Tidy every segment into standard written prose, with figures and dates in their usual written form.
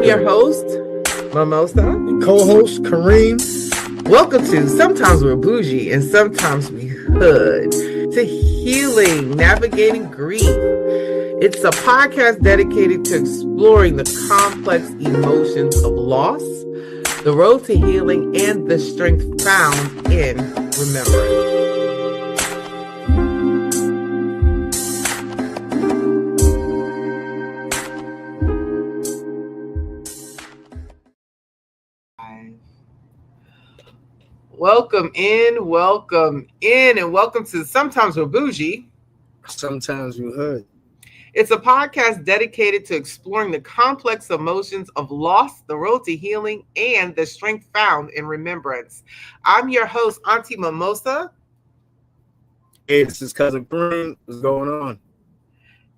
your host, Mimosa, and co-host Kareem. Welcome to Sometimes We're Boujee and Sometimes We Hood, to healing, navigating grief. It's a podcast dedicated to exploring the complex emotions of loss, the road to healing, and the strength found in remembrance. Welcome in, and welcome to Sometimes We're Boujee. Sometimes we hood. It's a podcast dedicated to exploring the complex emotions of loss, the road to healing, and the strength found in remembrance. I'm your host, Auntie Mimosa. Hey, this is Cousin Kareem. What's going on?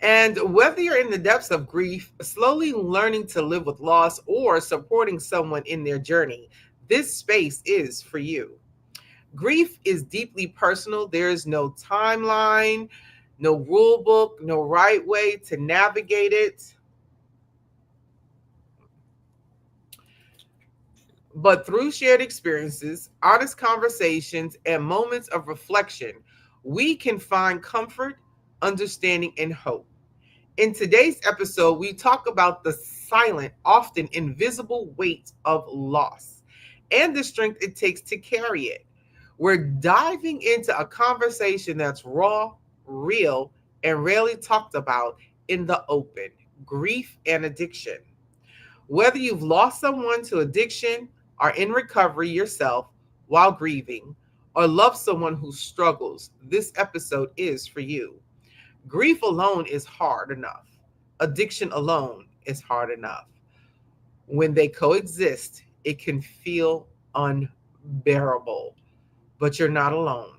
And whether you're in the depths of grief, slowly learning to live with loss, or supporting someone in their journey, this space is for you. Grief is deeply personal. There is no timeline, no rule book, no right way to navigate it. But through shared experiences, honest conversations, and moments of reflection, we can find comfort, understanding, and hope. In today's episode, we talk about the silent, often invisible weight of loss and the strength it takes to carry it. We're diving into a conversation that's raw, real, and rarely talked about in the open: grief and addiction. Whether you've lost someone to addiction, are in recovery yourself while grieving, or love someone who struggles, this episode is for you. Grief alone is hard enough. Addiction alone is hard enough. When they coexist, it can feel unbearable, but you're not alone.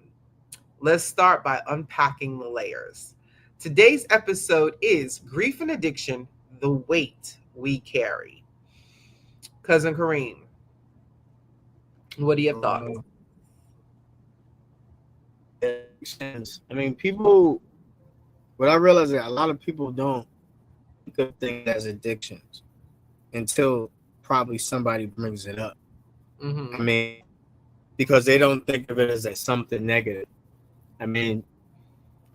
Let's start by unpacking the layers. Today's episode is Grief and Addiction, the Weight We Carry. Cousin Kareem, what are your thoughts? It makes sense. I mean, people, what I realize is that a lot of people don't think of things as addictions until probably somebody brings it up. Mm-hmm. I mean, because they don't think of it as something negative. I mean,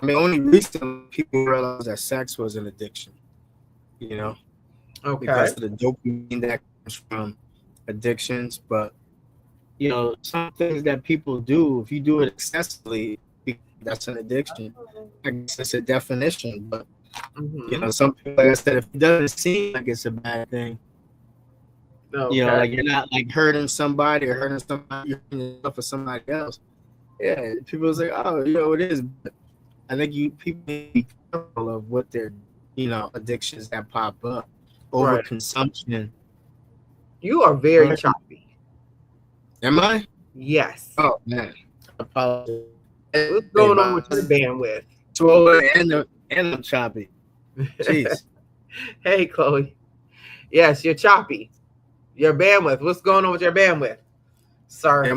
only recently people realize that sex was an addiction, Okay. because of the dopamine that comes from addictions. But, some things that people do, if you do it excessively, that's an addiction. I guess it's a definition, but, some people, like I said, if it doesn't seem like it's a bad thing, like you're not like hurting somebody, you're hurting yourself or somebody else. Yeah, people say, oh, it is. But I think people need to be careful of what their, addictions that pop up. Overconsumption. You are very choppy. Am I? Yes. Oh, man. I apologize. What's going on with your bandwidth? And I'm choppy. Jeez. Hey, Chloe. Yes, you're choppy. Your bandwidth. What's going on with your bandwidth? Sorry.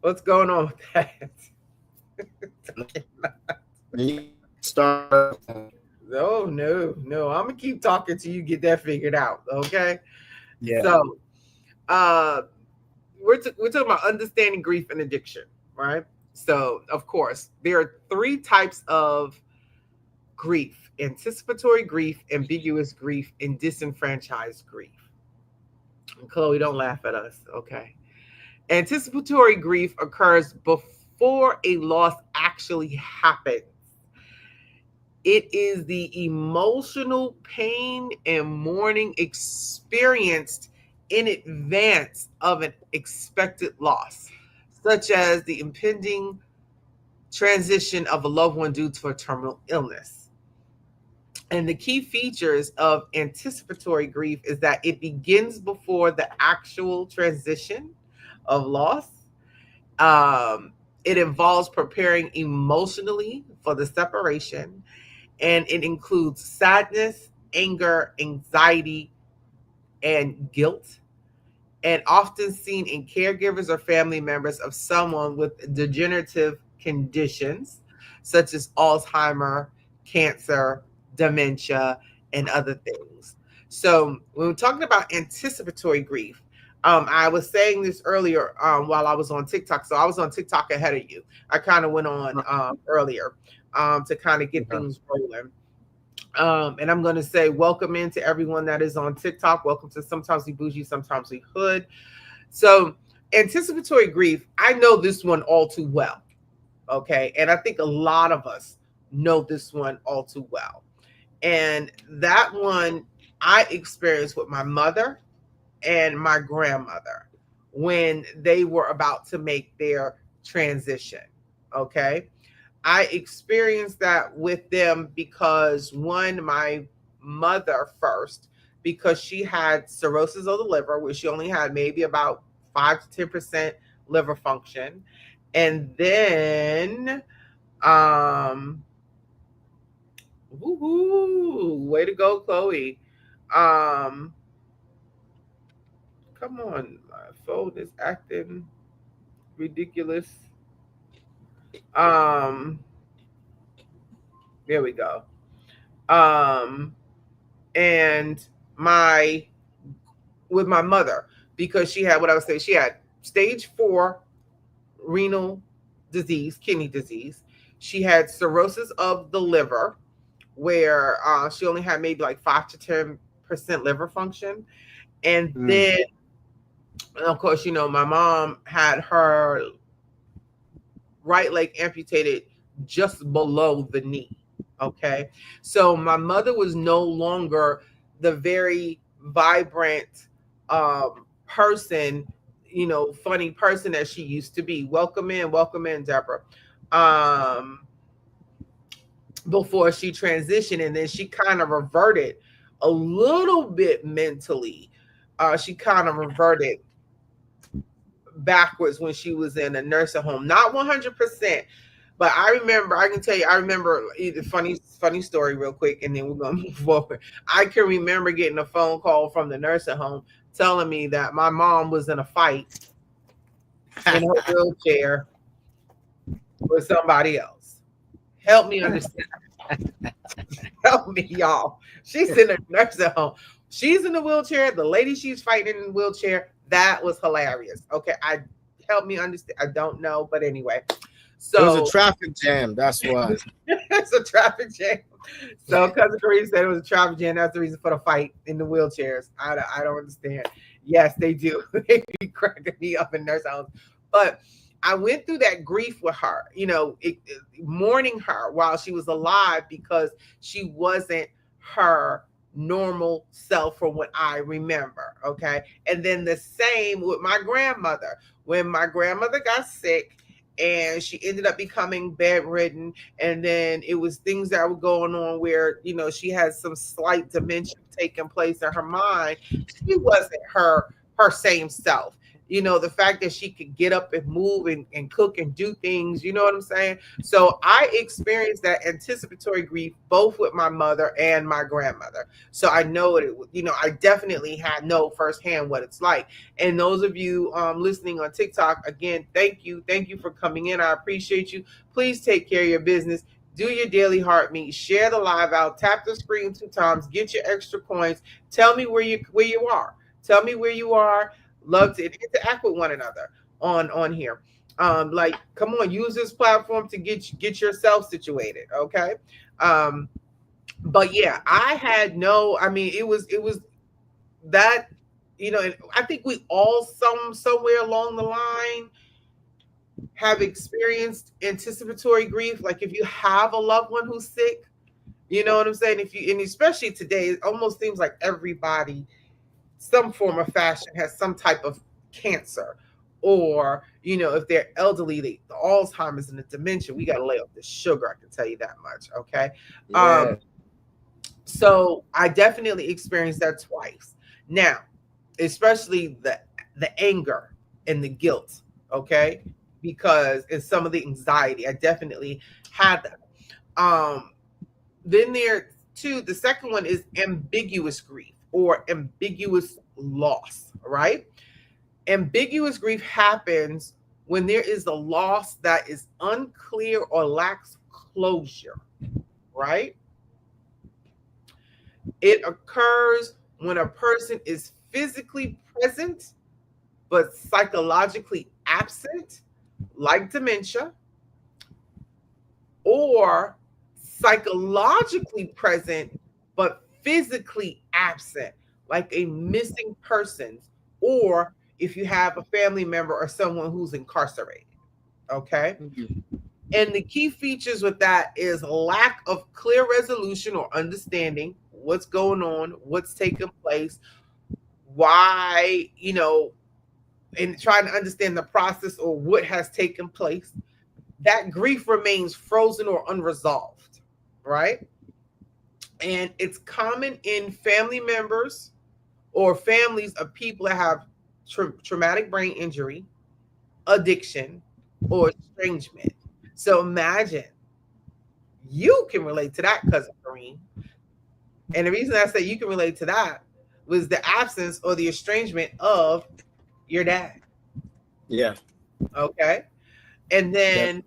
What's going on with that? No. I'm gonna keep talking till you get that figured out. Okay. Yeah. So, we're talking about understanding grief and addiction, right? So, of course, there are three types of grief: anticipatory grief, ambiguous grief, and disenfranchised grief. And Chloe, don't laugh at us, okay? Anticipatory grief occurs before a loss actually happens. It is the emotional pain and mourning experienced in advance of an expected loss, such as the impending transition of a loved one due to a terminal illness. And the key features of anticipatory grief is that it begins before the actual transition of loss. It involves preparing emotionally for the separation, and it includes sadness, anger, anxiety, and guilt, and often seen in caregivers or family members of someone with degenerative conditions such as Alzheimer, cancer, dementia, and other things. So when we're talking about anticipatory grief, I was saying this earlier while I was on TikTok. So I was on TikTok ahead of you. I kind of went on earlier to kind of get Okay. things rolling. And I'm going to say welcome in to everyone that is on TikTok. Welcome to Sometimes We Bougie, Sometimes We Hood. So anticipatory grief, I know this one all too well. Okay. And I think a lot of us know this one all too well. And that one I experienced with my mother and my grandmother when they were about to make their transition. Okay. I experienced that with them because one, my mother first, because she had cirrhosis of the liver, where she only had maybe about 5 to 10% liver function. And then, um, woohoo, way to go, Chloe. Um, Come on, my phone is acting ridiculous. Um, there we go. Um, and my with my mother because she had what I would say she had stage 4 renal disease, kidney disease. She had cirrhosis of the liver, where she only had maybe like 5 to 10% liver function, and Mm. then of course my mom had her right leg amputated just below the knee. Okay. So my mother was no longer the very vibrant person, funny person that she used to be. Welcome in, Deborah. Um, Before she transitioned, and then she kind of reverted a little bit mentally. She kind of reverted backwards when she was in a nursing home. Not 100%, but I can tell you, I remember either funny story real quick, and then we're gonna move forward. I can remember getting a phone call from the nursing home telling me that my mom was in a fight in her wheelchair with somebody else. Help me understand. Help me, y'all. She's in a nursing home. She's in a wheelchair. The lady she's fighting in the wheelchair. That was hilarious. Okay, help me understand. I don't know, but anyway. It was a So traffic jam. That's why. it's a traffic jam. So cousin Kareem said it was a traffic jam. That's the reason for the fight in the wheelchairs. I don't understand. Yes, they do. They be cracking me up in nurse homes. But I went through that grief with her, mourning her while she was alive because she wasn't her normal self from what I remember. Okay. And then the same with my grandmother. When my grandmother got sick, and she ended up becoming bedridden, and then it was things that were going on where she had some slight dementia taking place in her mind. She wasn't her same self. The fact that she could get up and move and cook and do things, you know what I'm saying? So I experienced that anticipatory grief both with my mother and my grandmother. So I know I definitely had know firsthand what it's like. And those of you listening on TikTok, again, thank you for coming in. I appreciate you. Please take care of your business. Do your daily heart meet. Share the live out. Tap the screen 2 times. Get your extra coins. Tell me where you are. Tell me where you are. Love to interact with one another on here. Like, come on, use this platform to get yourself situated. Okay. Um, but yeah, I had no. I mean, it was that and I think we all somewhere along the line have experienced anticipatory grief. Like if you have a loved one who's sick, you know what I'm saying? If you and especially today, it almost seems like everybody, some form of fashion, has some type of cancer. Or, if they're elderly, the Alzheimer's and the dementia, we gotta lay off the sugar, I can tell you that much. Okay. Yeah. So I definitely experienced that twice. Now, especially the anger and the guilt, okay? Because it's some of the anxiety. I definitely had that. Um, then there too, the second one is ambiguous grief or ambiguous loss, right? Ambiguous grief happens when there is a loss that is unclear or lacks closure, right? It occurs when a person is physically present but psychologically absent, like dementia, or psychologically present but physically absent, like a missing persons, or if you have a family member or someone who's incarcerated. Okay. Mhm. And the key features with that is lack of clear resolution or understanding what's going on, what's taking place, why, and trying to understand the process or what has taken place. That grief remains frozen or unresolved, right? And it's common in family members or families of people that have traumatic brain injury, addiction, or estrangement. So imagine you can relate to that, cousin Kareem. And the reason I say you can relate to that was the absence or the estrangement of your dad. Yeah. Okay. And Yep. then,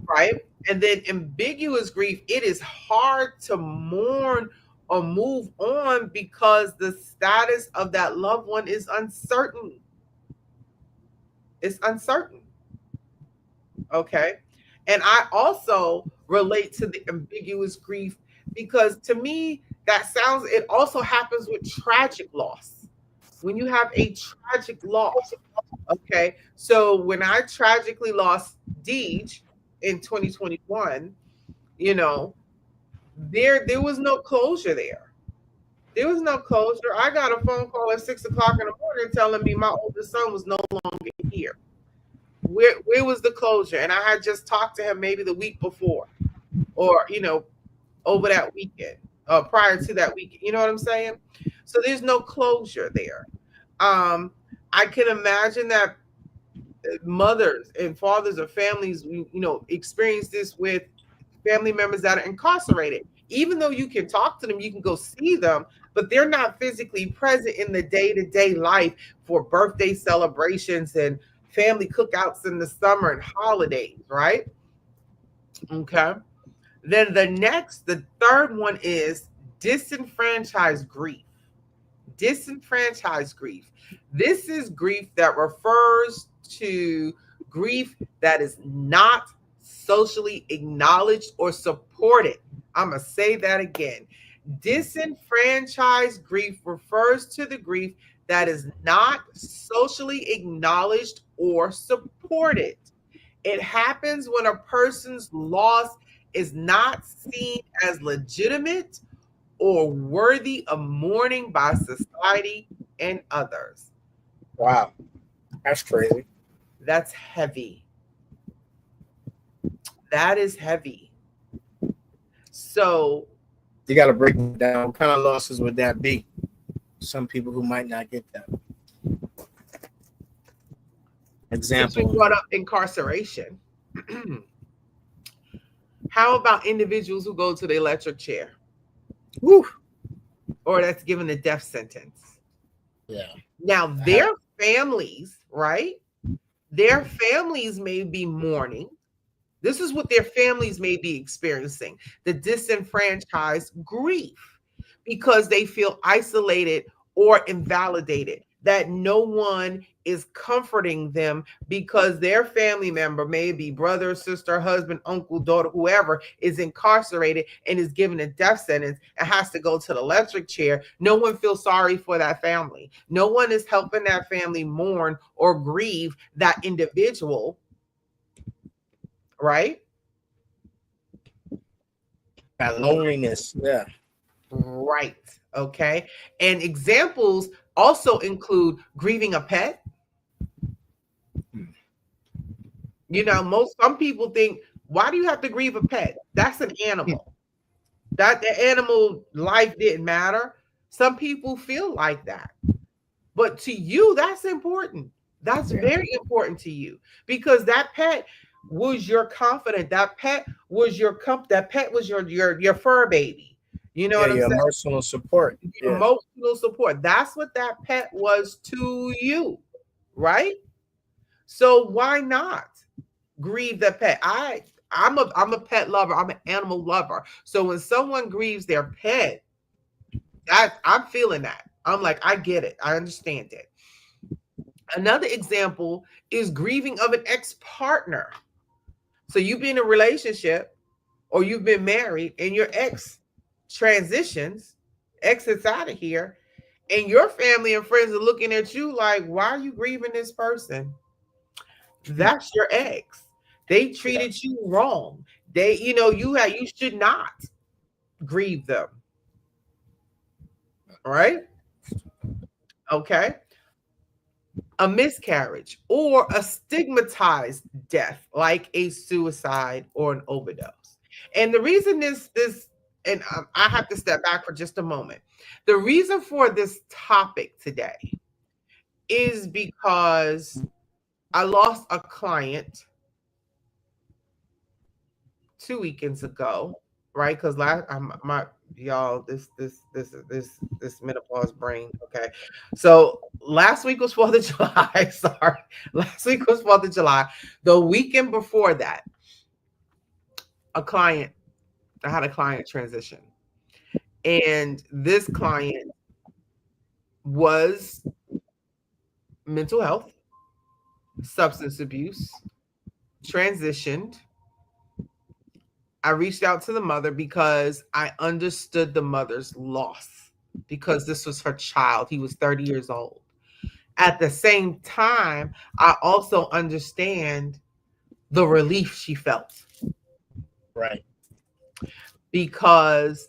right? And then ambiguous grief, it is hard to mourn or move on because the status of that loved one is uncertain. It's uncertain. Okay. And I also relate to the ambiguous grief because to me, it also happens with tragic loss. When you have a tragic loss, okay. So when I tragically lost Deej in 2021, you know, there was no closure there. There was no closure. I got a phone call at 6 o'clock in the morning telling me my oldest son was no longer here. Where was the closure? And I had just talked to him maybe the week before, or over that weekend, prior to that weekend. You know what I'm saying? So there's no closure there. I can imagine that mothers and fathers or families, experience this with family members that are incarcerated. Even though you can talk to them, you can go see them, but they're not physically present in the day to day life for birthday celebrations and family cookouts in the summer and holidays, right? Okay. Then the third one is disenfranchised grief. Disenfranchised grief. This is grief that refers to grief that is not socially acknowledged or supported. I'm going to say that again. Disenfranchised grief refers to the grief that is not socially acknowledged or supported. It happens when a person's loss is not seen as legitimate or worthy of mourning by society and others. Wow. That's crazy. That's heavy. That is heavy. So, You got to break it down. What kind of losses would that be? Some people who might not get that. since we Example. brought up incarceration, how about individuals who go to the electric chair Woo. or that's given a death sentence? Yeah. Now, their families, right? Their families may be mourning. This is what their families may be experiencing, the disenfranchised grief, because they feel isolated or invalidated, that no one is comforting them because their family member, maybe brother, sister, husband, uncle, daughter, whoever, is incarcerated and is given a death sentence and has to go to the electric chair. No one feels sorry for that family. No one is helping that family mourn or grieve that individual, right? That loneliness. Yeah. Right. Okay. And examples also include grieving a pet. Some people think, why do you have to grieve a pet? That's an animal. That the animal life didn't matter. Some people feel like that. But to you, that's important. That's Yeah. very important to you because that pet was your confidant. That pet was that pet was your fur baby. You know Yeah. what I'm Your saying? emotional support. Yeah. Emotional support. That's what that pet was to you, right? So why not grieve the pet? I'm a pet lover. I'm an animal lover. So when someone grieves their pet, I'm feeling that. I'm like, I get it. I understand it. Another example is grieving of an ex-partner. So you've been in a relationship or you've been married and your ex transitions, exits out of here, and your family and friends are looking at you like, why are you grieving this person? That's your ex. They Yeah. treated you wrong. You should not grieve them. All right. Okay. A miscarriage or a stigmatized death like a suicide or an overdose. And the reason this and I have to step back for just a moment. The reason for this topic today is because I lost a client 2 weekends ago, right? Because last my y'all this menopause brain. Okay, so last week was 4th of July. Sorry, last week was 4th of July. The weekend before that, a client I had a client transition, and this client was mental health, substance abuse, transitioned. I reached out to the mother because I understood the mother's loss because this was her child. He was 30 years old. At the same time, I also understand the relief she felt Right. because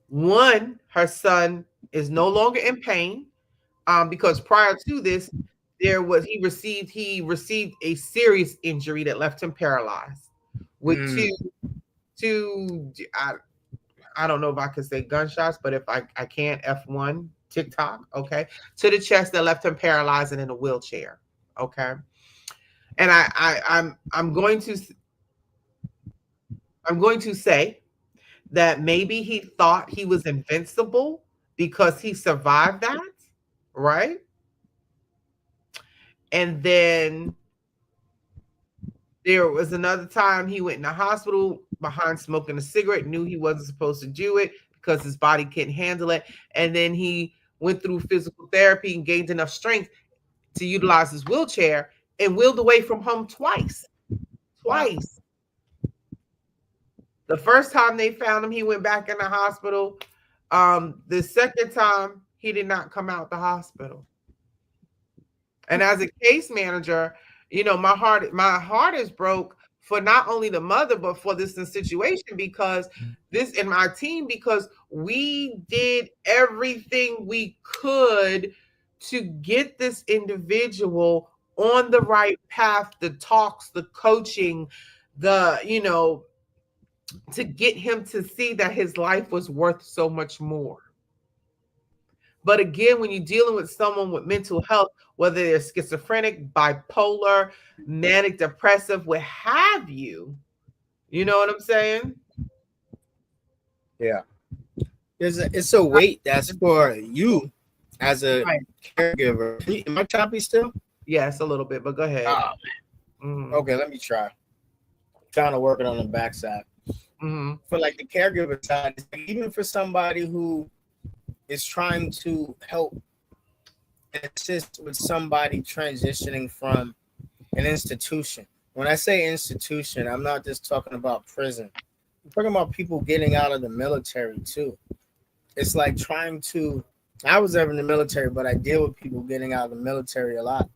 one, her son is no longer in pain. Because prior to this, he received a serious injury that left him paralyzed with Mm, two I don't know if I could say gunshots, but if I can't, F1 TikTok, okay, to the chest that left him paralyzed and in a wheelchair, okay. And I'm going to say that maybe he thought he was invincible because he survived that, right? And then there was another time he went in the hospital behind smoking a cigarette, knew he wasn't supposed to do it because his body couldn't handle it. And then he went through physical therapy and gained enough strength to utilize his wheelchair and wheeled away from home twice. wow. Twice. The first time they found him, he went back in the hospital. The second time, he did not come out the hospital. And as a case manager, my heart is broke for not only the mother, but for this situation because this and my team, because we did everything we could to get this individual on the right path, the talks, the coaching, to get him to see that his life was worth so much more. But again, when you're dealing with someone with mental health, whether they're schizophrenic, bipolar, manic depressive, what have you, you know what I'm saying? Yeah. It's a weight that's for you as a Right. caregiver. Am I choppy still? Yes, a little bit, but go ahead. Oh, Mm-hmm. okay, let me try. Trying to work it on the backside. Mm-hmm. For like the caregiver side, it's like even for somebody who is trying to help and assist with somebody transitioning from an institution. When I say institution, I'm not just talking about prison. I'm talking about people getting out of the military too. It's like trying to. I was ever in the military, but I deal with people getting out of the military a lot.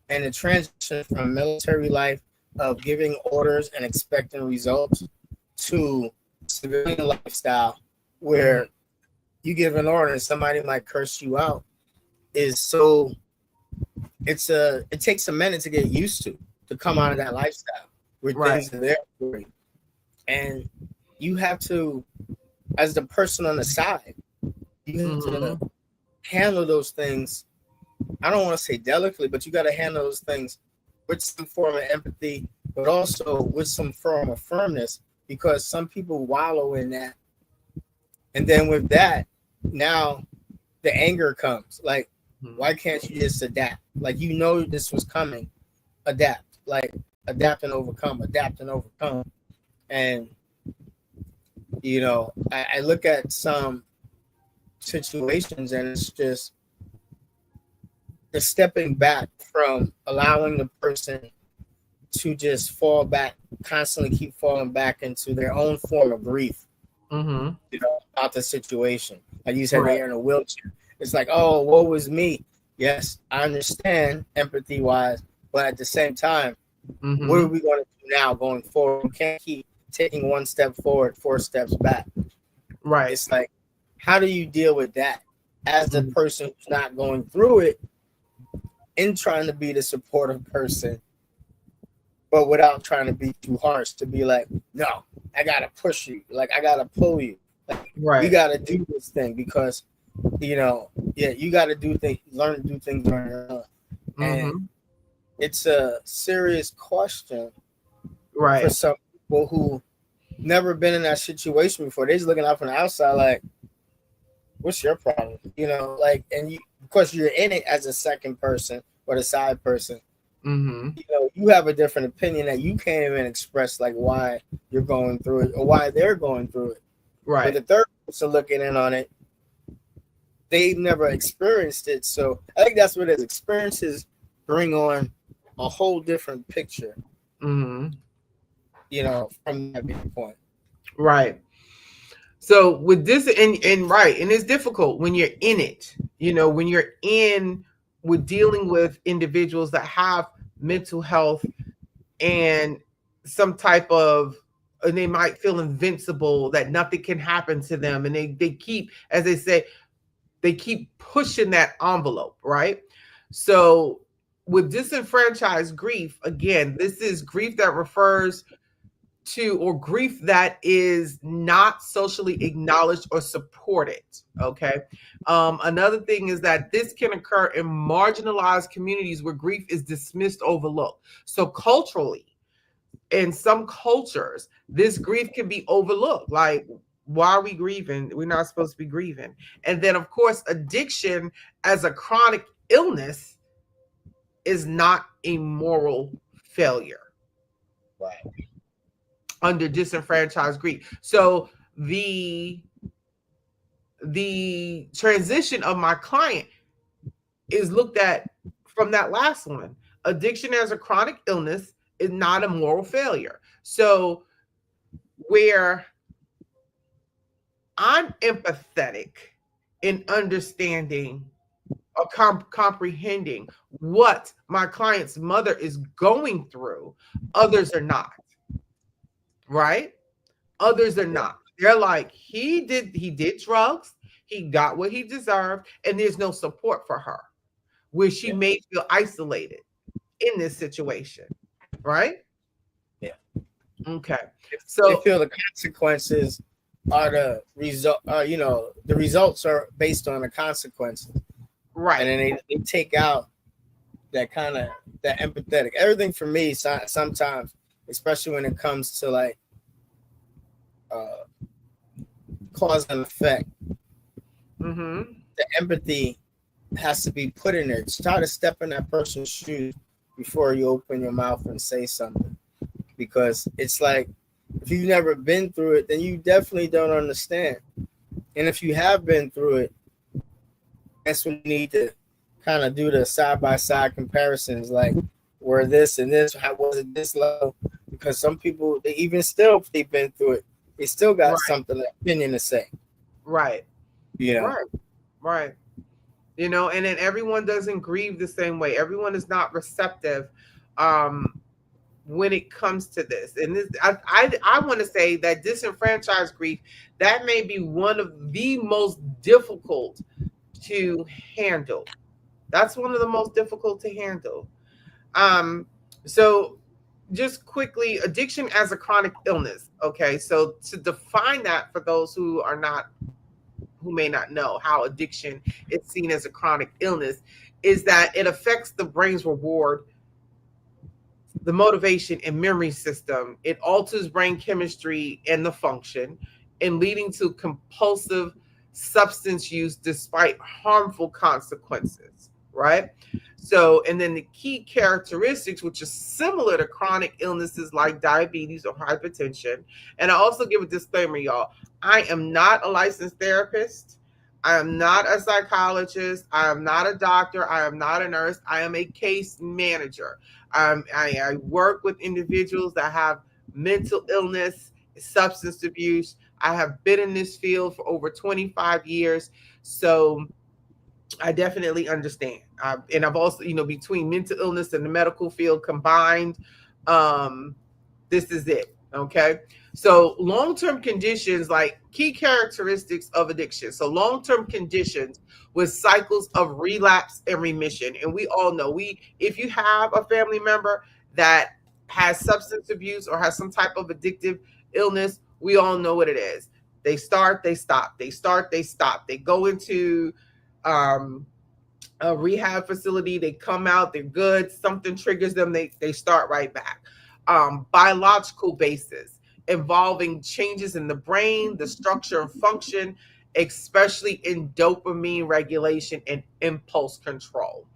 And the transition from military life of giving orders and expecting results to civilian lifestyle where you give an order and somebody might curse you out is so it takes a minute to get used to come out of that lifestyle where Right. things are there for you. And you have to, as the person on the side, you have Mm-hmm. to handle those things. I don't want to say delicately, but you got to handle those things with some form of empathy, but also with some form of firmness because some people wallow in that. And then with that, now the anger comes. Like, why can't you just adapt? Like, this was coming. Adapt. Like, adapt and overcome, adapt and overcome. And, I look at some situations, and it's just the stepping back from allowing the person to just fall back, constantly keep falling back into their own form of grief, Mm-hmm. about the situation. Like you said, Right. they're in a wheelchair. It's like, oh, woe was me. Yes, I understand empathy wise, but at the same time, what are Mm-hmm. we going to do now going forward? We can't keep taking one step forward, four steps back. Right. It's like, how do you deal with that as the Mhm. person who's not going through it in trying to be the supportive person, but without trying to be too harsh to be like, no, I gotta push you, like I gotta pull you, like we Right. gotta do this thing because yeah, you gotta do things, learn to do things on your own, and Mm-hmm. it's a serious question for Right. some people who never been in that situation before. They're just looking out from the outside, like, what's your problem? Like, and you, of course, you're in it as a second person or the side person. Mm-hmm. You have a different opinion that you can't even express, like why you're going through it or why they're going through it. But Right. the third person looking in on it, they never experienced it. So I think that's what it is. Experiences bring on a whole different picture, Mm-hmm. from that viewpoint. Right. So with this, and right, and it's difficult when you're in it, when you're in with dealing with individuals that have mental health and some type of, and they might feel invincible, that nothing can happen to them, and they keep, as they say, they keep pushing that envelope, right? So with disenfranchised grief, again, this is grief that refers to, or grief that is not socially acknowledged or supported. Okay. Another thing is that this can occur in marginalized communities where grief is dismissed, overlooked. So culturally, in some cultures, this grief can be overlooked. Like, why are we grieving? We're not supposed to be grieving. And then, of course, addiction as a chronic illness is not a moral failure Right. under disenfranchised grief. So the transition of my client is looked at from that last one. Addiction as a chronic illness is not a moral failure. So where I'm empathetic in understanding or comprehending what my client's mother is going through, others are not, right? Others are Yeah. not. They're like, he did drugs, he got what he deserved, and there's no support for her, where she Yeah. may feel isolated in this situation, right? Yeah. Okay. They So feel the consequences are the result. The results are based on the consequences, and right, then they take out that kind of that empathetic. Everything for me, sometimes, especially when it comes to like uh, cause and effect, mm-hmm, the empathy has to be put in there. Try to step in that person's shoes before you open your mouth and say something, because it's like if you've never been through it, then you definitely don't understand. And if you have been through it, that's when you need to kind of do the side by side comparisons, like where this and this, how was it this low? Because some people, they even still, if they've been through it, they still got right, something, an opinion to say. right, You know, right, right. And then everyone doesn't grieve the same way. Everyone is not receptive um when it comes to this. And this, I want to say that disenfranchised grief, that may be one of the most difficult to handle. That's one of the most difficult to handle. Um, so just quickly, addiction as a chronic illness. Okay, so to define that for those who may not know how addiction is seen as a chronic illness, is that it affects the brain's reward, the motivation and memory system. It alters brain chemistry and the function, and leading to compulsive substance use despite harmful consequences, right? So, and then the key characteristics, which is similar to chronic illnesses like diabetes or hypertension. And I also give a disclaimer, y'all. I am not a licensed therapist. I am not a psychologist. I am not a doctor. I am not a nurse. I am a case manager. I work with individuals that have mental illness, substance abuse. I have been in this field for over 25 years. So I definitely understand. And I've also, between mental illness and the medical field combined, um, this is it. Okay. So long term conditions, like key characteristics of addiction. So long term conditions with cycles of relapse and remission. And we all know, if you have a family member that has substance abuse or has some type of addictive illness, we all know what it is. They start, they stop. They start, they stop. They go into um, a rehab facility, they come out, they're good, something triggers them, they start right back. Biological basis involving changes in the brain, the structure and function, especially in dopamine regulation and impulse control.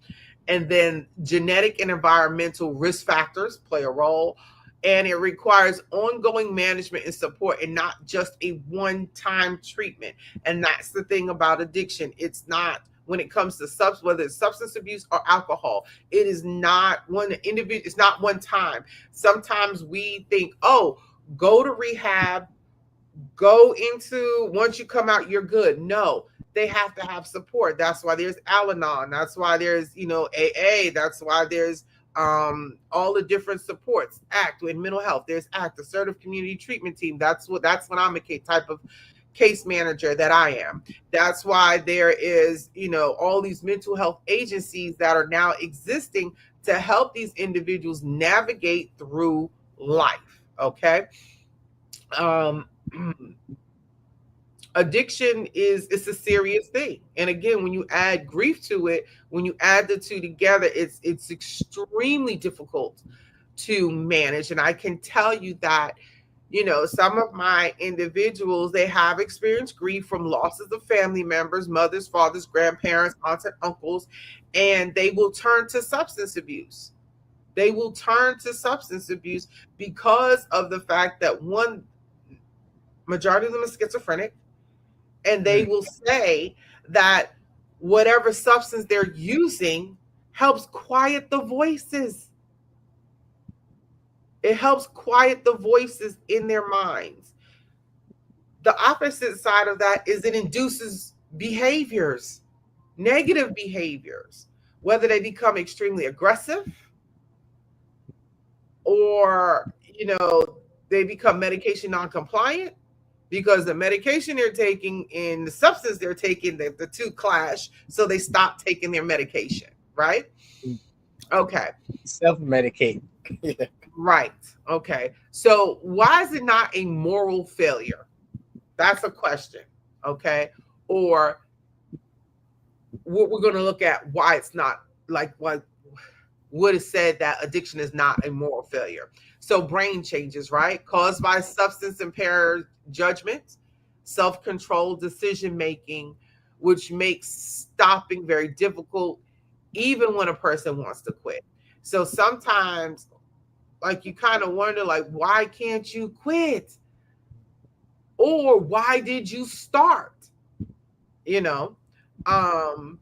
And then genetic and environmental risk factors play a role. And it requires ongoing management and support and not just a one time treatment. And that's the thing about addiction. It's not, when it comes to whether it's substance abuse or alcohol, it is not one individual, it's not one time. Sometimes we think, oh, go to rehab, go into, once you come out, you're good. No, they have to have support. That's why there's Al-Anon. That's why there's, AA. That's why there's all the different supports. ACT in mental health. There's ACT, Assertive Community Treatment Team. That's what I'm a type of case manager that I am. That's why there is, all these mental health agencies that are now existing to help these individuals navigate through life. Okay. Um, Addiction it's a serious thing, and again, when you add grief to it, when you add the two together, it's extremely difficult to manage. And I can tell you that, some of my individuals, they have experienced grief from losses of family members, mothers, fathers, grandparents, aunts and uncles, and they will turn to substance abuse. They will turn to substance abuse because of the fact that, one, majority of them are schizophrenic, and they will say that whatever substance they're using helps quiet the voices. It helps quiet the voices in their minds. The opposite side of that is it induces behaviors, negative behaviors, whether they become extremely aggressive or, they become medication non-compliant, because the medication they're taking and the substance they're taking, the two clash, so they stop taking their medication, right? Okay. Self-medicate. Right. Okay. So why is it not a moral failure? That's a question. Okay. Or what we're going to look at, why it's not, like, what is said that addiction is not a moral failure. So brain changes, right? Caused by substance impaired judgment, self-control, decision making, which makes stopping very difficult, even when a person wants to quit. So sometimes, like, you kind of wonder, like, why can't you quit? Or why did you start? You know, um,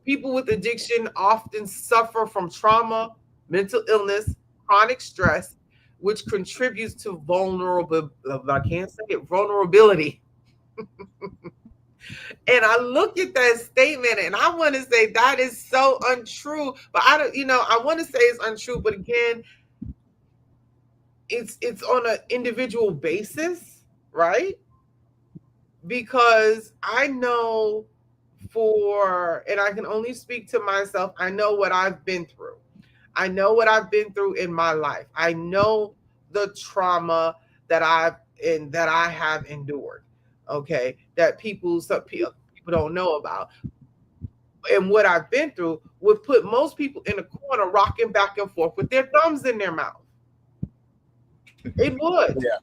People with addiction often suffer from trauma, mental illness, chronic stress, which contributes to vulnerable. I can't say it, vulnerability. And I look at that statement and I want to say that is so untrue. But I don't, I want to say it's untrue, but again, it's on an individual basis, right? Because I know, and I can only speak to myself, I know what I've been through. I know what I've been through in my life. I know the trauma that I have endured. Okay, that some people don't know about, and what I've been through would put most people in a corner, rocking back and forth with their thumbs in their mouth. It would. Yeah.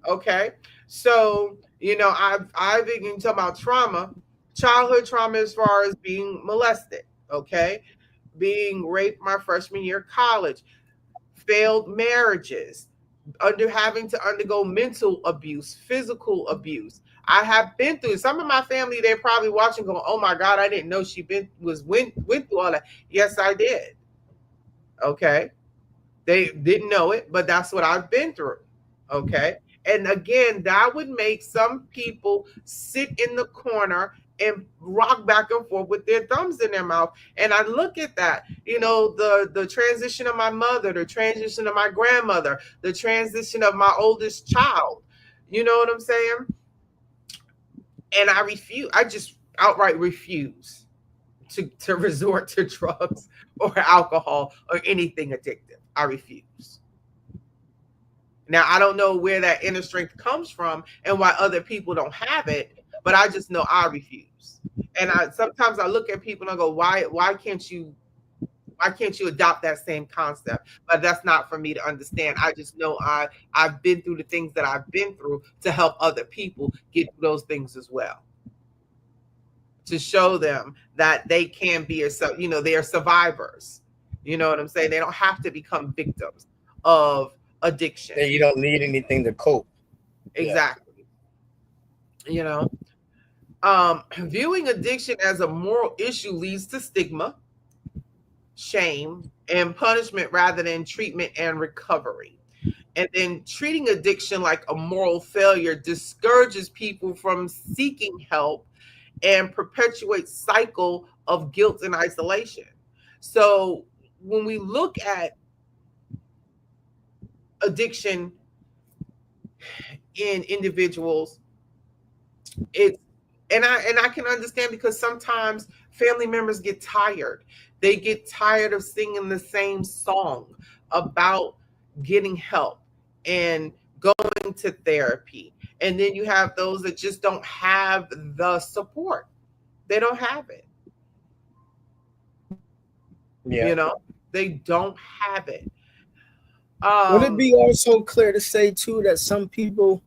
Okay, so I've been talking about trauma, childhood trauma, as far as being molested. Okay, being raped my freshman year of college, failed marriages, having to undergo mental abuse, physical abuse. I have been through some of my family. They're probably watching, going, "Oh my God, I didn't know she went through all that." Yes, I did. Okay, they didn't know it, but that's what I've been through. Okay. And again, that would make some people sit in the corner and rock back and forth with their thumbs in their mouth. And I look at that, the transition of my mother, the transition of my grandmother, the transition of my oldest child. You know what I'm saying? And I refuse, I just outright refuse to resort to drugs or alcohol or anything addictive. I refuse. Now, I don't know where that inner strength comes from and why other people don't have it, but I just know I refuse. And I sometimes I look at people and I go, why can't you adopt that same concept? But that's not for me to understand. I just know I've been through the things that I've been through to help other people get through those things as well. To show them that they can be they are survivors. You know what I'm saying? They don't have to become victims of addiction. That you don't need anything to cope. Exactly. You know, viewing addiction as a moral issue leads to stigma, shame, and punishment rather than treatment and recovery. And then treating addiction like a moral failure discourages people from seeking help and perpetuates cycle of guilt and isolation. So when we look at addiction in individuals, it's and I can understand, because sometimes family members get tired. They get tired of singing the same song about getting help and going to therapy. And then you have those that just don't have the support. They don't have it. Yeah. You know, they don't have it. Would it Um, be also clear to say too that some people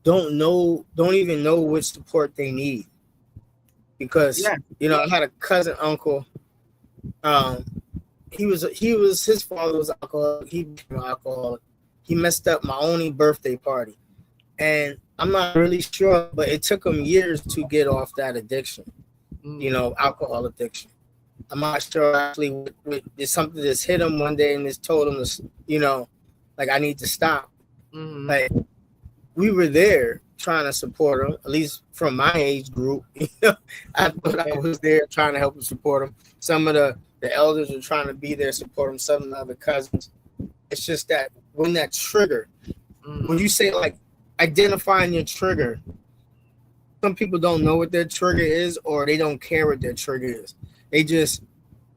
don't even know what support they need? Because yeah. I had a cousin uncle. Um, he was his father was alcoholic. He became an alcoholic. He messed up my only birthday party, and I'm not really sure, but it took him years to get off that addiction. Alcohol addiction. I'm not sure actually it's something that's hit him one day and just told him to, like, I need to stop. Mm-hmm. Like, we were there trying to support him, at least from my age group. I thought I was there trying to help him support him. Some of the elders were trying to be there, support him, some of the other cousins. It's just that when that trigger, when you say like identifying your trigger, some people don't know what their trigger is, or they don't care what their trigger is. They just,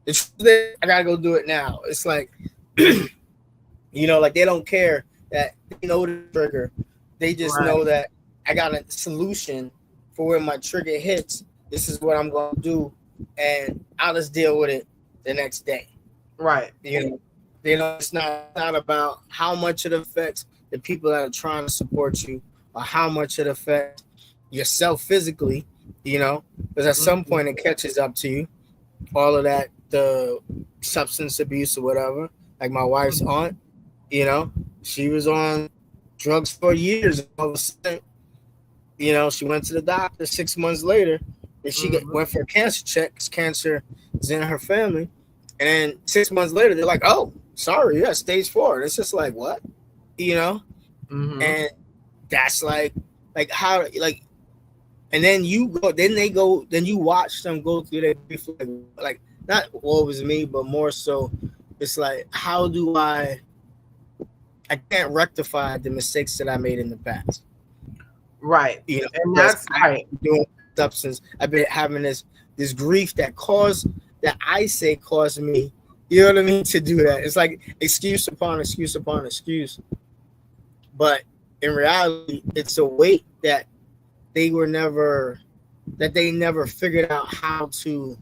I gotta go do it now. It's like, like they don't care that they know the trigger. They just Right. know that I got a solution for when my trigger hits. This is what I'm going to do, and I'll just deal with it the next day. Right. It's not about how much it affects the people that are trying to support you, or how much it affects yourself physically. Because at some point it catches up to you. All of that, the substance abuse or whatever. Like my wife's aunt, she was on drugs for years. And all of a sudden, she went to the doctor 6 months later, and she went for a cancer check because cancer is in her family. And then 6 months later, they're like, "Oh, sorry, yeah, stage 4." And it's just like, what, And that's like how, like, and then then you watch them go through their grief, like not what was me, but more so, it's like, how do I can't rectify the mistakes that I made in the past. Right. And that's right. Doing substance. I've been having this grief that I say caused me, to do that. It's like excuse upon excuse upon excuse. But in reality, it's a weight that they never figured out how to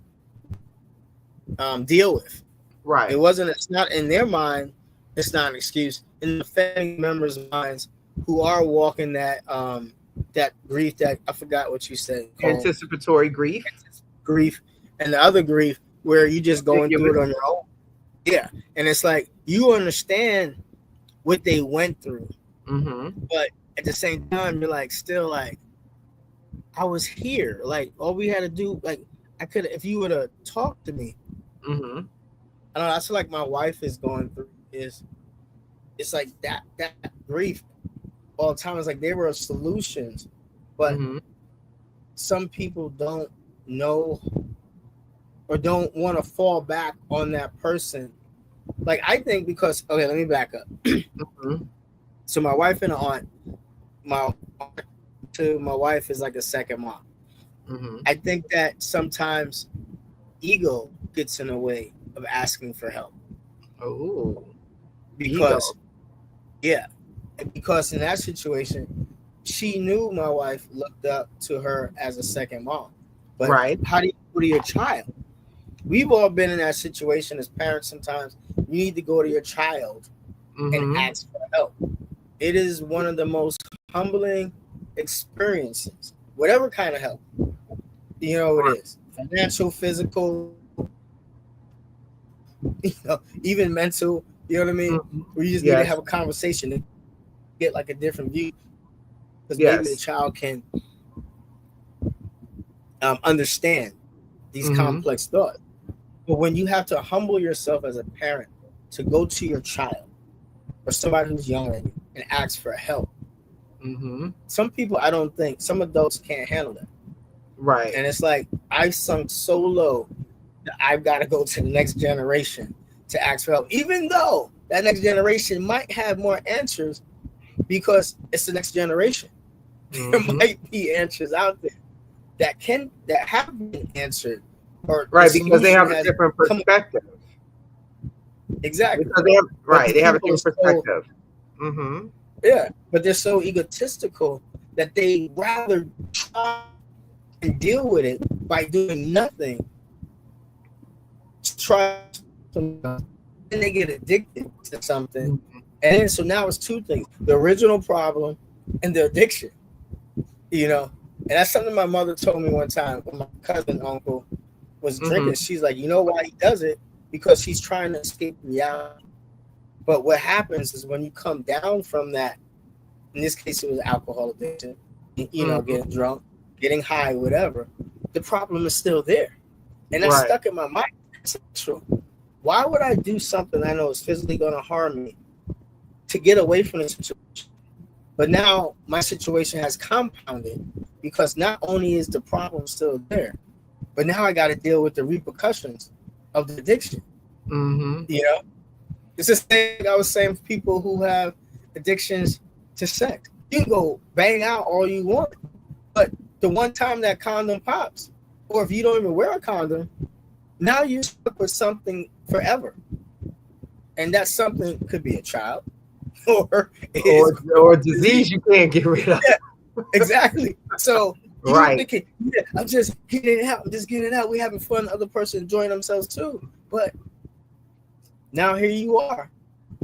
deal with. Right. It's not in their mind. It's not an excuse. In the family members' minds who are walking that grief, that I forgot what you said. Anticipatory grief. Grief, and the other grief where you just going through it on your own. Yeah. And it's like you understand what they went through. But at the same time, you're like still like, I was here. Like all we had to do, like I could, if you would have talked to me. Mm-hmm. I don't know. That's like my wife is going through. Is it's like that grief all the time. It's like there were solutions, but Mm-hmm. some people don't know or don't want to fall back on that person. Like I think because okay, let me back up. Mm-hmm. So my wife and aunt, my aunt to my wife is like a second mom. Mm-hmm. I think that sometimes ego gets in the way of asking for help Oh, because ego. yeah, because in that situation, she knew my wife looked up to her as a second mom. But Right. how do you go to your child? We've all been in that situation as parents. Sometimes you need to go to your child and Mm-hmm. ask for help. It is one of the most humbling experiences, whatever kind of help. You know it is financial, physical, even mental. You know what I mean? Mm-hmm. Where you just need to Yes. have a conversation to get like a different view because maybe the Yes. child can understand these Mm-hmm. complex thoughts. But when you have to humble yourself as a parent to go to your child or somebody who's younger than you and ask for help, Mm-hmm. some people I don't think some adults can't handle that. Right. And it's like I've sunk so low that I've got to go to the next generation to ask for help, even though that next generation might have more answers because it's the next generation. There Mm-hmm. might be answers out there that have been answered or the Right, because they solution have a has different come perspective. exactly. Because they have But right, the they have a people are different so perspective. Mm-hmm. yeah, but they're so egotistical that they rather try and deal with it by doing nothing to try to solve something else. Then they get addicted to something. And then so now it's two things: the original problem and the addiction. You know, and that's something my mother told me one time when my cousin uncle was drinking. Mm-hmm. She's like, you know why he does it? Because he's trying to escape reality. But what happens is when you come down from that, in this case, it was alcohol addiction, Mm-hmm. getting drunk, getting high, whatever, the problem is still there. And that Right. stuck in my mind. It's true. Why would I do something I know is physically going to harm me to get away from the situation? But now my situation has compounded because not only is the problem still there, but now I got to deal with the repercussions of the addiction. Mm-hmm. You know, it's the same thing I was saying for people who have addictions to sex. You can go bang out all you want, but the one time that condom pops, or if you don't even wear a condom, now you're stuck with something forever. And that something could be a child, or it's Or disease. disease you can't get rid of. Yeah, exactly. So you Right. thinking, yeah, I'm just getting it out. I'm just getting it out. We having fun. The other person enjoying themselves too. But now here you are.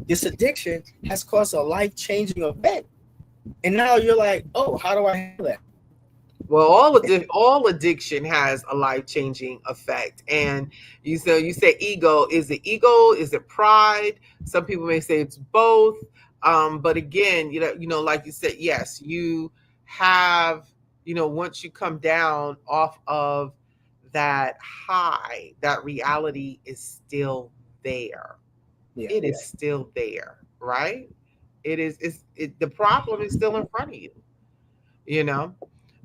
This addiction has caused a life changing event, and now you're like, oh, how do I handle that? Well, all addiction has a life changing effect, and you say ego. Is it ego? Is it pride? Some people may say it's both. But again, like you said, yes, you have, once you come down off of that high, that reality is still there. Yeah, It is still there, right? The problem is still in front of you. You know.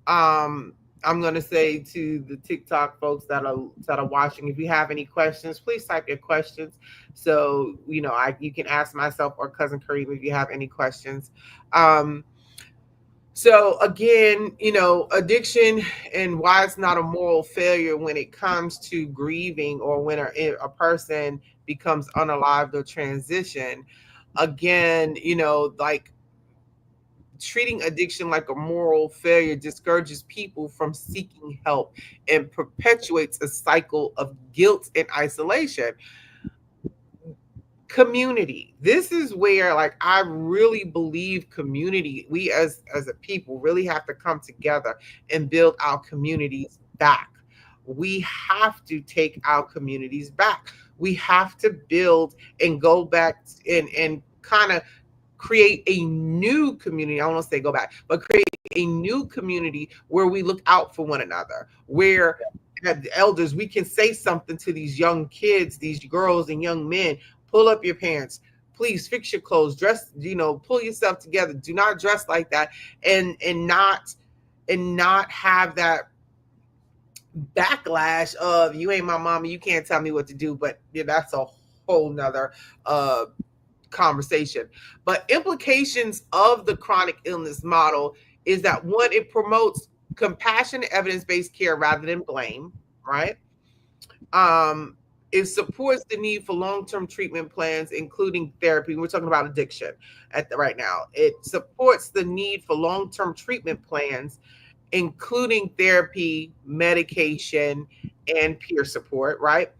I'm gonna say to the TikTok folks that are watching, if you have any questions, please type your questions. So you can ask myself or cousin Kareem if you have any questions. Um, so again, addiction and why it's not a moral failure when it comes to grieving or when a person becomes unalived or transition. Again, like treating addiction like a moral failure discourages people from seeking help and perpetuates a cycle of guilt and isolation. Community, this is where, like, I really believe community, we as a people really have to come together and build our communities back. We have to take our communities back. We have to build and go back and kind of create a new community. I don't want to say go back, but create a new community where we look out for one another, where as the elders we can say something to these young kids, these girls and young men. Pull up your pants, please fix your clothes, dress, pull yourself together, do not dress like that, and not have that backlash of you ain't my mama, you can't tell me what to do. But yeah, that's a whole nother uh conversation. But implications of the chronic illness model is that one, it promotes compassionate evidence-based care rather than blame, right? um it supports the need for long-term treatment plans, including therapy. We're talking about addiction right now. It supports the need for long-term treatment plans, including therapy, medication, and peer support, right?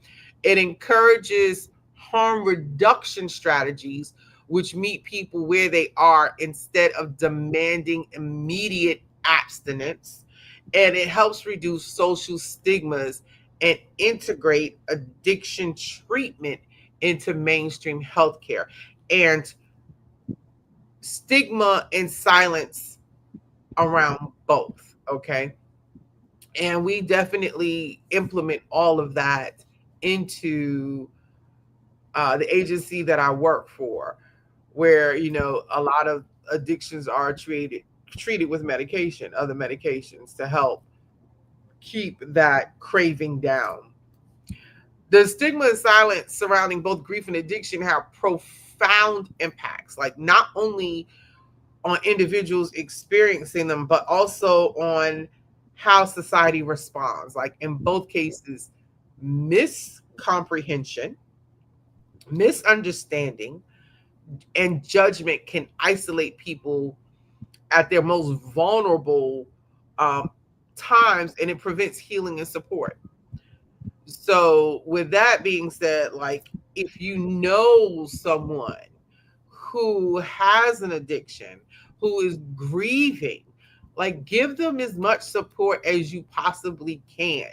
It encourages harm reduction strategies, which meet people where they are instead of demanding immediate abstinence. And it helps reduce social stigmas and integrate addiction treatment into mainstream healthcare. And stigma and silence around both, okay? And we definitely implement all of that into the agency that I work for, where a lot of addictions are treated with medication, other medications to help keep that craving down. The stigma and silence surrounding both grief and addiction have profound impacts, like not only on individuals experiencing them, but also on how society responds. Like in both cases, miscomprehension, misunderstanding, and judgment can isolate people at their most vulnerable um, times, and it prevents healing and support. So, with that being said, like if you know someone who has an addiction, who is grieving, like give them as much support as you possibly can.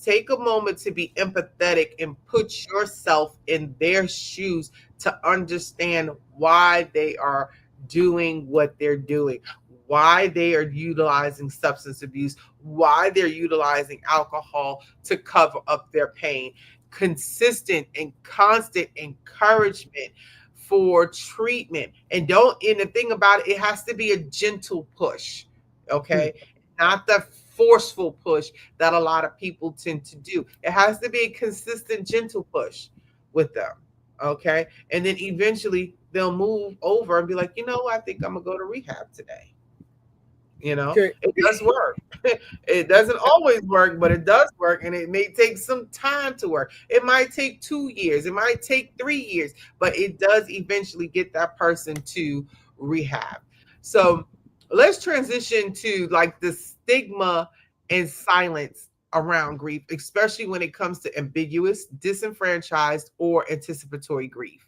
Take a moment to be empathetic and put yourself in their shoes to understand why they are doing what they're doing, why they are utilizing substance abuse, why they're utilizing alcohol to cover up their pain. Consistent and constant encouragement for treatment. And the thing about it, it has to be a gentle push, okay? Not the forceful push that a lot of people tend to do. It has to be a consistent, gentle push with them, okay? And then eventually they'll move over and be like, I think I'm gonna go to rehab today. Okay. It does work. It doesn't always work, but it does work, and it may take some time to work. It might take 2 years, it might take 3 years, but it does eventually get that person to rehab. So let's transition to like the stigma and silence around grief, especially when it comes to ambiguous, disenfranchised, or anticipatory grief,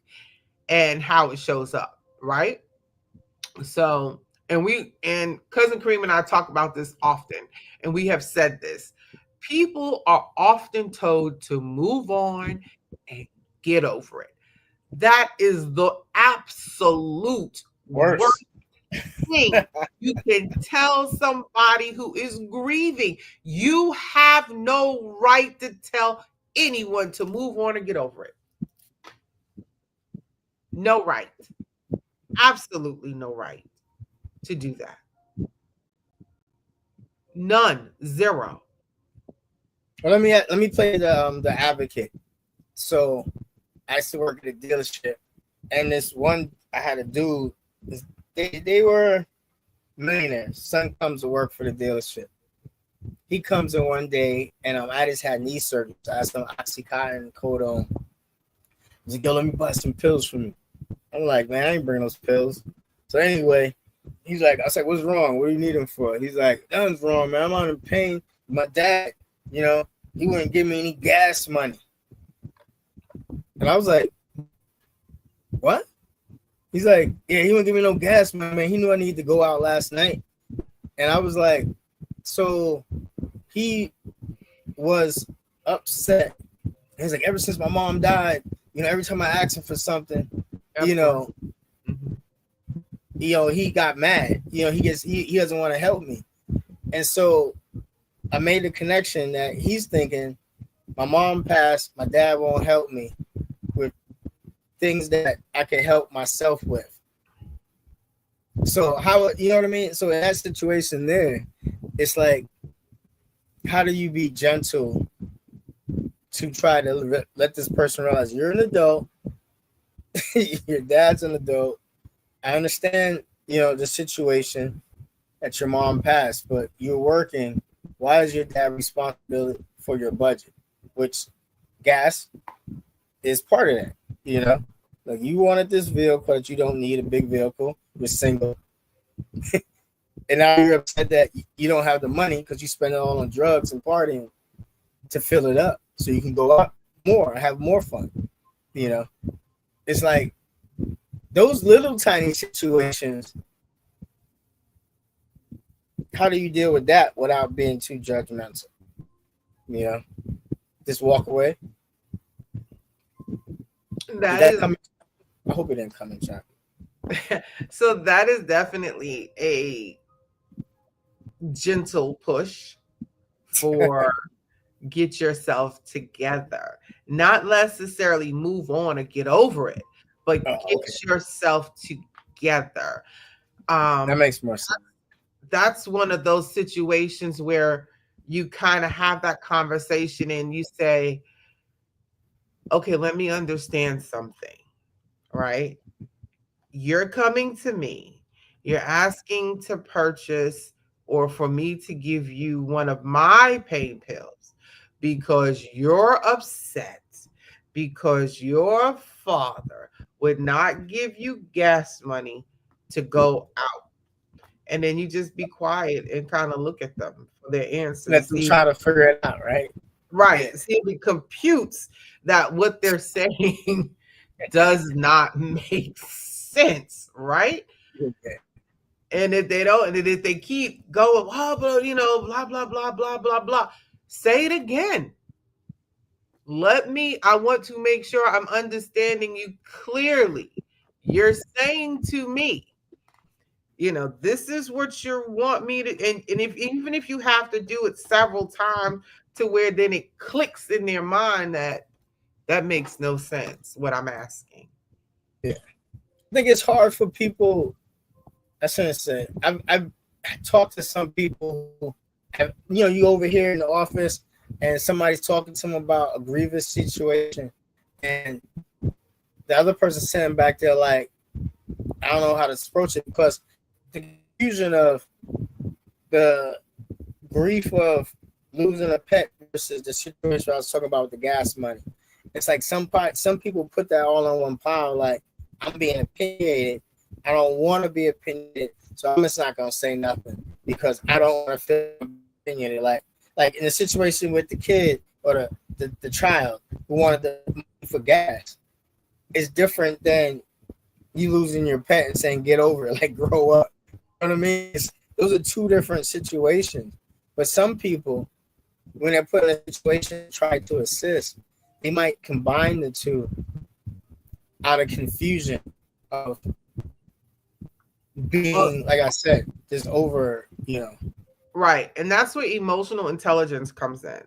and how it shows up, right? So, and cousin Kareem and I talk about this often, and we have said this. People are often told to move on and get over it. That is the absolute worst Worse. thing you can tell somebody who is grieving. You have no right to tell anyone to move on and get over it. No right. Absolutely no right to do that. None. Zero. Well, let me play the advocate. So I used to work at a dealership, and this one I had a dude. They were millionaires. Son comes to work for the dealership. He comes in one day, and I just had knee surgery. So I had some oxycontin codone. He's like, yo, let me buy some pills for me. I'm like, man, I ain't bringing those pills. So anyway, he's like, I was like, what's wrong? What do you need them for? He's like, nothing's wrong, man. I'm on in pain. My dad, he wouldn't give me any gas money. And I was like, what? He's like, yeah, he wouldn't give me no gas money, man. He knew I needed to go out last night. And I was like, so he was upset. He's like, ever since my mom died, every time I ask him for something, he got mad. He doesn't want to help me. And so I made the connection that he's thinking my mom passed, my dad won't help me with things that I can help myself with. So how, you know what I mean? So in that situation there, it's like, how do you be gentle to try to let this person realize you're an adult, your dad's an adult. I understand, the situation that your mom passed, but you're working. Why is your dad responsible for your budget? Which gas is part of that, you know? Like you wanted this vehicle that you don't need a big vehicle. You're single. And now you're upset that you don't have the money because you spend it all on drugs and partying to fill it up so you can go out more and have more fun. You know, it's like those little tiny situations. How do you deal with that without being too judgmental? You know, just walk away. Did That that is come? I hope it didn't come in chat. so that is definitely a gentle push for get yourself together. Not necessarily move on or get over it, but Oh, get okay, yourself together. that Um, makes more sense. that's one of those situations where you kind of have that conversation and you say, okay, let me understand something, right? You're coming to me, you're asking to purchase or for me to give you one of my pain pills because you're upset, because your father would not give you gas money to go out. And then you just be quiet and kind of look at them for their answer to Let them see, try to figure it out, right? Yeah. right, see if it computes that what they're saying does not make sense, right? Okay. And if they don't, and if they keep going, blah, blah, blah, blah, blah, blah, blah, blah, say it again. I want to make sure I'm understanding you clearly. You're saying to me, this is what you want me to, and if even if you have to do it several times to where then it clicks in their mind that that makes no sense, what I'm asking. Yeah. I think it's hard for people. I shouldn't say. I've talked to some people who have, you over here in the office and somebody's talking to them about a grievous situation, and the other person sitting back there like, I don't know how to approach it because the confusion of the grief of losing a pet versus the situation I was talking about with the gas money. It's like some people put that all on one pile. Like I'm being opinionated. I don't want to be opinionated, so I'm just not gonna say nothing because I don't want to feel opinionated. Like in the situation with the kid or the child who wanted the money for gas, it's different than you losing your pet and saying get over it, like grow up. You know what I mean? Those are two different situations. But some people, when they're put in a situation to try to assist, they might combine the two out of confusion of Well, being, like I said, just over. right, and that's where emotional intelligence comes in,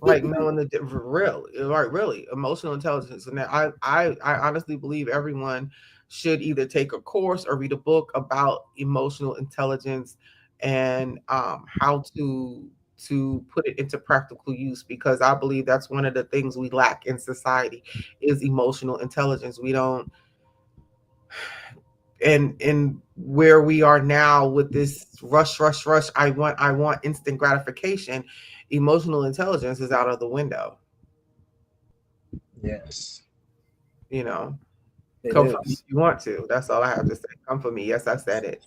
like knowing the real, like really emotional intelligence. And I honestly believe everyone should either take a course or read a book about emotional intelligence and how to put it into practical use, because I believe that's one of the things we lack in society is emotional intelligence. We don't, and where we are now with this rush, I want instant gratification, emotional intelligence is out of the window. Yes, you know it Come for me if is. you want to. That's all I have to say. Come for me. Yes, I said it.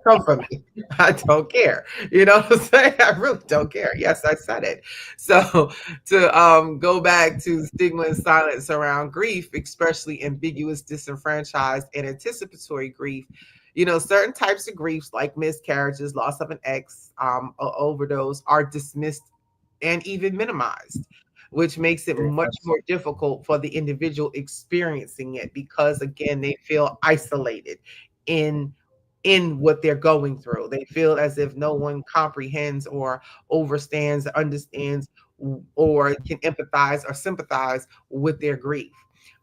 Come for me. I don't care. You know what I'm saying? I really don't care. Yes, I said it. So to go back to stigma and silence around grief, especially ambiguous, disenfranchised, and anticipatory grief. Certain types of griefs like miscarriages, loss of an ex, overdose are dismissed and even minimized, which makes it Yeah, much more difficult for the individual experiencing it because again they feel isolated in what they're going through. They feel as if no one comprehends or overstands, understands, or can empathize or sympathize with their grief.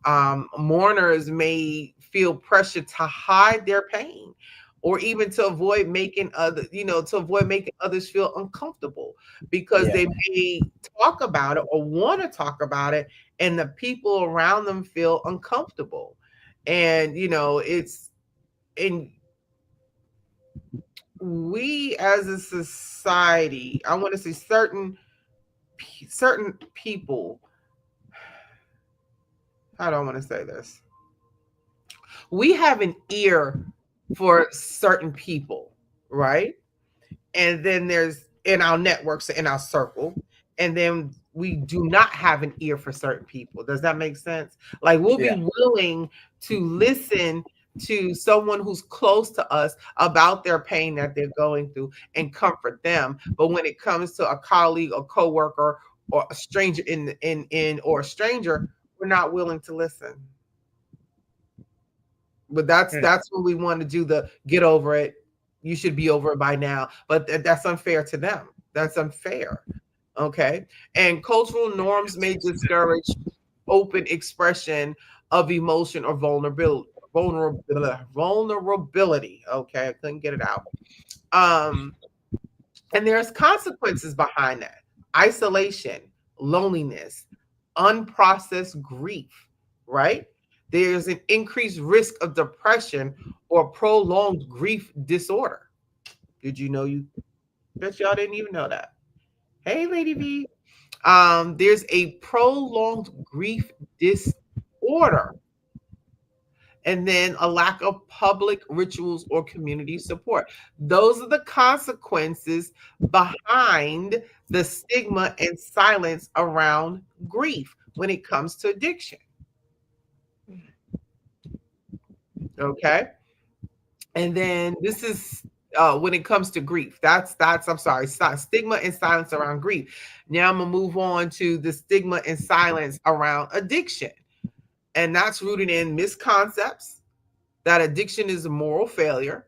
Mourners may feel pressure to hide their pain or even to avoid making other, to avoid making others feel uncomfortable because yeah, they may talk about it or want to talk about it and the people around them feel uncomfortable. And it's in we as a society, I want to say certain people, how do I want to say this? We have an ear for certain people, right? And then there's in our networks, in our circle, and then we do not have an ear for certain people. Does that make sense? Like we'll yeah. be willing to listen to someone who's close to us about their pain that they're going through and comfort them. But when it comes to a colleague or coworker or a stranger in or a stranger, we're not willing to listen. But Mm. that's what we want to do, the get over it. You should be over it by now. But that's unfair to them. That's unfair. Okay. And cultural norms may discourage open expression of emotion or vulnerability. Okay. I couldn't get it out. Um, and there's consequences behind that: isolation, loneliness, unprocessed grief, right? There's an increased risk of depression or prolonged grief disorder. Did you know you bet y'all didn't even know that? Hey, Lady V. There's a prolonged grief disorder, and then a lack of public rituals or community support. Those are the consequences behind the stigma and silence around grief when it comes to addiction. Okay. And then this is when it comes to grief. That's I'm sorry, stigma and silence around grief. Now I'm gonna move on to the stigma and silence around addiction. And that's rooted in misconcepts that addiction is a moral failure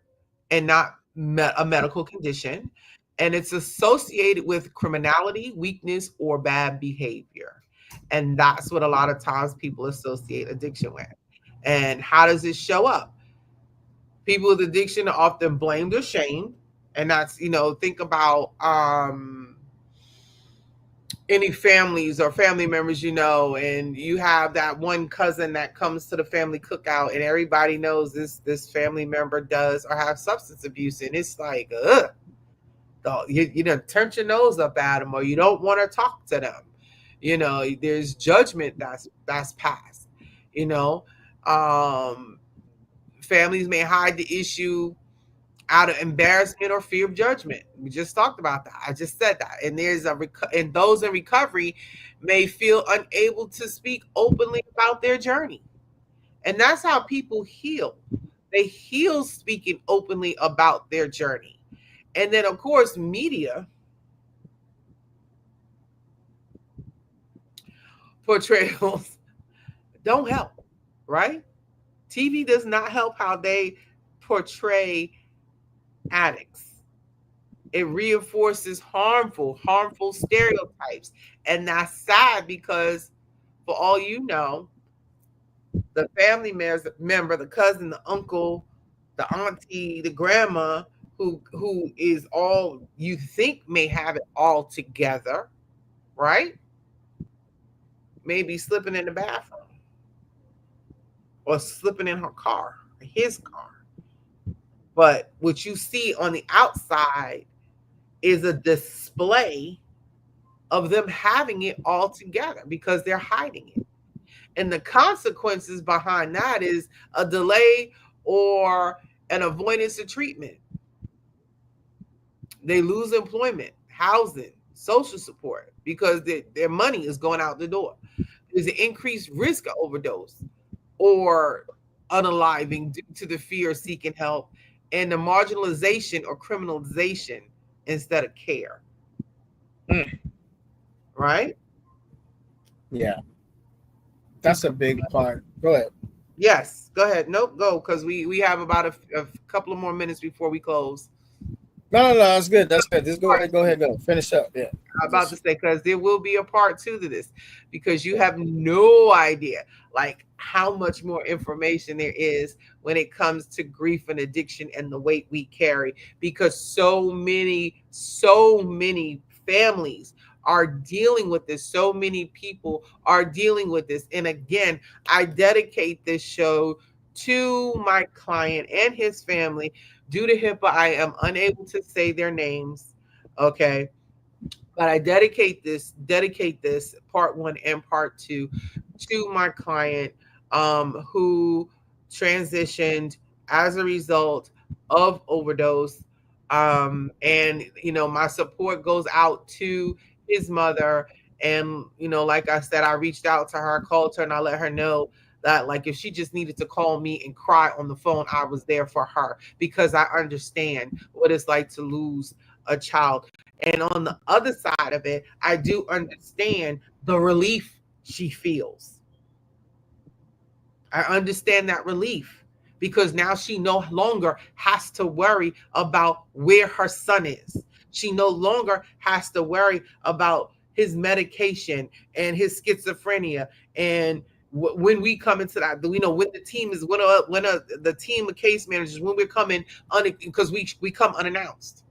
and not a medical condition. And it's associated with criminality, weakness, or bad behavior. And that's what a lot of times people associate addiction with. And how does it show up? People with addiction are often blamed or shamed. And that's, think about any families or family members, and you have that one cousin that comes to the family cookout and everybody knows this family member does or have substance abuse, and it's like you know, turn your nose up at them or you don't want to talk to them. There's judgment that's passed. you know um Families may hide the issue out of embarrassment or fear of judgment. We just talked about that. I just said that. And and those in recovery may feel unable to speak openly about their journey. And that's how people heal. They heal speaking openly about their journey. And then of course, media portrayals don't help, right? TV does not help how they portray addicts. It reinforces harmful stereotypes. And that's sad because, for all you know, the family member, the cousin, the uncle, the auntie, the grandma, who is all you think may have it all together, right? Maybe slipping in the bathroom or slipping in her car, his car. But what you see on the outside is a display of them having it all together because they're hiding it. And the consequences behind that is a delay or an avoidance of treatment. They lose employment, housing, social support because their money is going out the door. There's an increased risk of overdose or unaliving due to the fear of seeking help and the marginalization or criminalization instead of care, Mm. right? Yeah, that's a big part. Go ahead. Yes, go ahead. Nope, go, because we have about a couple of more minutes before we close. No, that's good. That's good. Just go ahead. Go ahead. Go finish up. Yeah. I'm about to Just say, because there will be a part two to this, because you have no idea like how much more information there is when it comes to grief and addiction and the weight we carry, because so many families are dealing with this, so many people are dealing with this. And again, I dedicate this show to my client and his family. Due to HIPAA, I am unable to say their names. Okay, but I dedicate this part one and part two to my client, who transitioned as a result of overdose. And my support goes out to his mother. And like I said, I reached out to her, I called her, and I let her know that, like, if she just needed to call me and cry on the phone, I was there for her, because I understand what it's like to lose a child. And on the other side of it, I do understand the relief she feels. I understand that relief, because now she no longer has to worry about where her son is. She no longer has to worry about his medication and his schizophrenia. And when we come into that, when the team is the team of case managers, when we're coming because we come unannounced,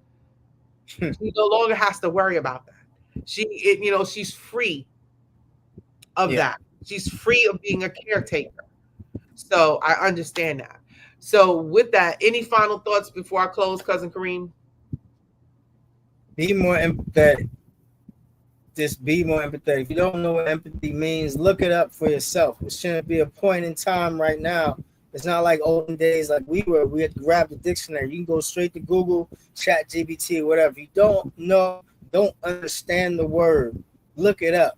she no longer has to worry about that. She's free of yeah. that. She's free of being a caretaker. So I understand that. So with that, any final thoughts before I close, cousin Kareem? Be more empathetic. Just be more empathetic. If you don't know what empathy means, look it up for yourself. It shouldn't be a point in time right now. It's not like olden days like we were. We had to grab the dictionary. You can go straight to Google, Chat GBT, whatever. If you don't know, don't understand the word, look it up.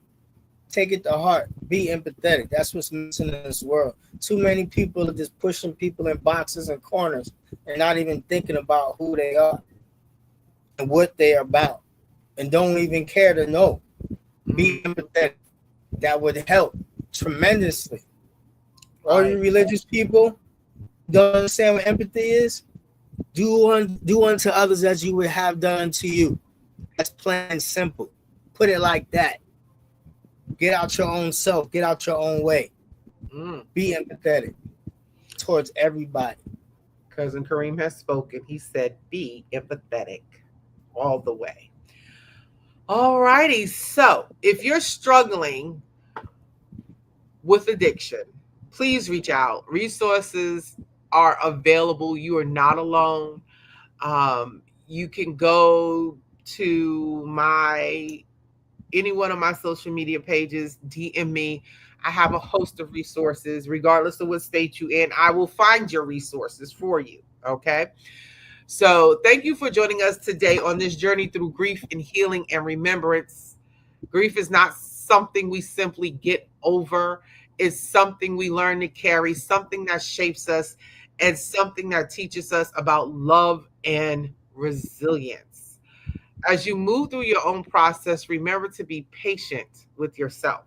Take it to heart. Be empathetic. That's what's missing in this world. Too many people are just pushing people in boxes and corners and not even thinking about who they are and what they are about, and don't even care to know. Be empathetic. That would help tremendously. All Right. you religious people don't understand what empathy is. Do unto others as you would have done unto you. That's plain and simple. Put it like that. Get out your own self. Get out your own way. Mm. Be empathetic towards everybody. Cousin Kareem has spoken. He said, be empathetic all the way. All righty. So if you're struggling with addiction, please reach out. Resources are available. You are not alone. You can go to any one of my social media pages, DM me. I have a host of resources, regardless of what state you in. I will find your resources for you. Okay. So thank you for joining us today on this journey through grief and healing and remembrance. Grief is not something we simply get over. It's something we learn to carry, something that shapes us, and something that teaches us about love and resilience. As you move through your own process, remember to be patient with yourself.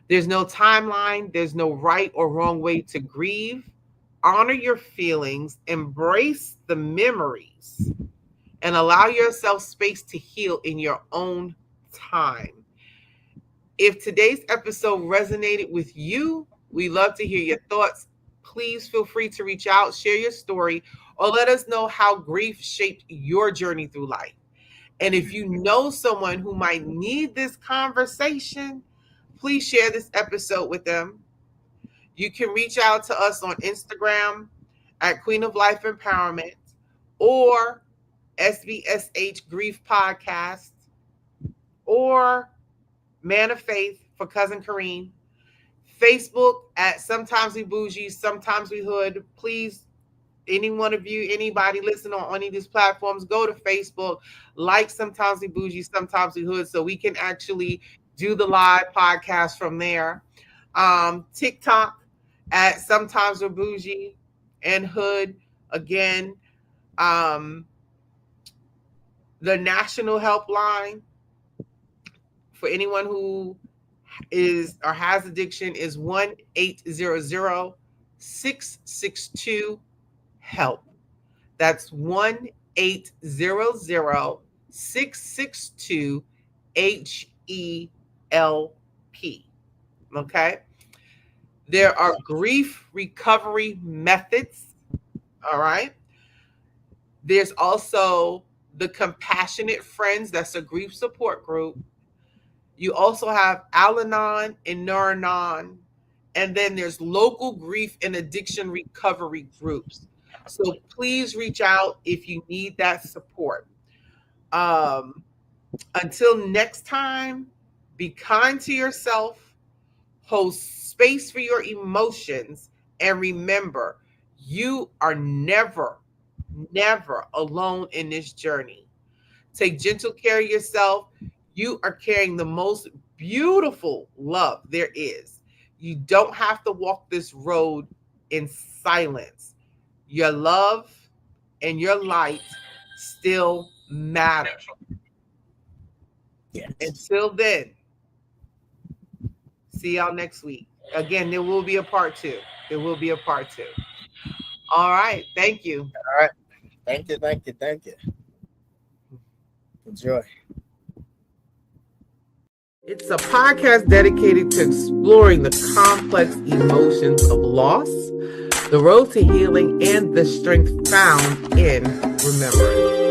There's no timeline, there's no right or wrong way to grieve. Honor your feelings, embrace the memories, and allow yourself space to heal in your own time. If today's episode resonated with you, we love to hear your thoughts. Please feel free to reach out, share your story, or let us know how grief shaped your journey through life. And if you know someone who might need this conversation, please share this episode with them. You can reach out to us on Instagram at Queen of Life Empowerment or SBSH Grief Podcast or Man of Faith for Cousin Kareem. Facebook at Sometimes We Boujee, Sometimes We Hood. Please, any one of you, anybody listening on any of these platforms, go to Facebook, like Sometimes We Boujee, Sometimes We Hood, so we can actually do the live podcast from there. TikTok at Sometimes We're Boujee and Hood. Again, um, the national helpline for anyone who has addiction is 1-800-662-HELP. That's 1-800-662-HELP. Okay. There are grief recovery methods. All right. There's also the Compassionate Friends. That's a grief support group. You also have Al-Anon and Nur-Anon. And then there's local grief and addiction recovery groups. So please reach out if you need that support. Until next time, be kind to yourself, hold space for your emotions, and remember, you are never, never alone in this journey. Take gentle care of yourself. You are carrying the most beautiful love there is. You don't have to walk this road in silence. Your love and your light still matter. Yes. Until then, see y'all next week. Again, there will be a part 2. There will be a part 2. All right. Thank you. All right. Thank you. Thank you. Thank you. Enjoy. It's a podcast dedicated to exploring the complex emotions of loss, the road to healing, and the strength found in remembrance.